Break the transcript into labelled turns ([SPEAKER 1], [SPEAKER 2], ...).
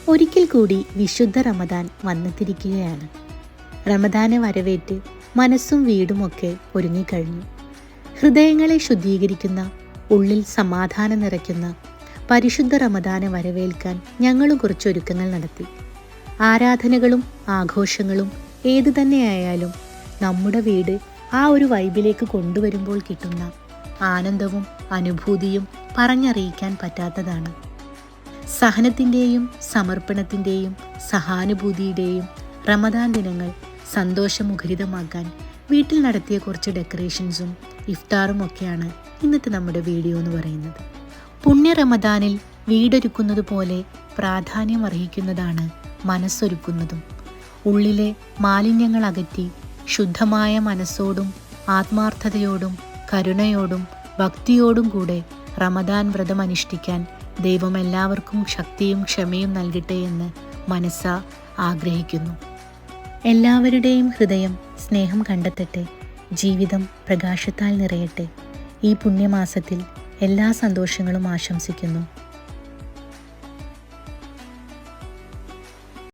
[SPEAKER 1] ഒരിക്കൽ കൂടി വിശുദ്ധ റമദാൻ വന്നെത്തിയിരിക്കുകയാണ്. റമദാനെ വരവേറ്റ് മനസ്സും വീടുമൊക്കെ ഒരുങ്ങിക്കഴിഞ്ഞു. ഹൃദയങ്ങളെ ശുദ്ധീകരിക്കുന്ന, ഉള്ളിൽ സമാധാനം നിറയ്ക്കുന്ന പരിശുദ്ധ റമദാനെ വരവേൽക്കാൻ ഞങ്ങളും കുറച്ച് ഒരുക്കങ്ങൾ നടത്തി. ആരാധനകളും ആഘോഷങ്ങളും ഏതു തന്നെയായാലും നമ്മുടെ വീട് ആ ഒരു വൈബിലേക്ക് കൊണ്ടുവരുമ്പോൾ കിട്ടുന്ന ആനന്ദവും അനുഭൂതിയും പറഞ്ഞറിയിക്കാൻ പറ്റാത്തതാണ്. സഹനത്തിൻ്റെയും സമർപ്പണത്തിൻ്റെയും സഹാനുഭൂതിയുടെയും റമദാൻ ദിനങ്ങൾ സന്തോഷമുഖരിതമാക്കാൻ വീട്ടിൽ നടത്തിയ കുറച്ച് ഡെക്കറേഷൻസും ഇഫ്താറും ഒക്കെയാണ് ഇന്നത്തെ നമ്മുടെ വീഡിയോ എന്ന് പറയുന്നത്. പുണ്യ റമദാനിൽ വീടൊരുക്കുന്നത് പോലെ പ്രാധാന്യം അർഹിക്കുന്നതാണ് മനസ്സൊരുക്കുന്നതും. ഉള്ളിലെ മാലിന്യങ്ങൾ അകറ്റി ശുദ്ധമായ മനസ്സോടും ആത്മാർത്ഥതയോടും കരുണയോടും ഭക്തിയോടും കൂടെ റമദാൻ വ്രതം അനുഷ്ഠിക്കാൻ ദൈവം എല്ലാവർക്കും ശക്തിയും ക്ഷമയും നൽകട്ടെ എന്ന് മനസ്സാ ആഗ്രഹിക്കുന്നു. എല്ലാവരുടെയും ഹൃദയം സ്നേഹം കണ്ടെത്തട്ടെ, ജീവിതം പ്രകാശത്താൽ നിറയട്ടെ. ഈ പുണ്യമാസത്തിൽ എല്ലാ സന്തോഷങ്ങളും ആശംസിക്കുന്നു.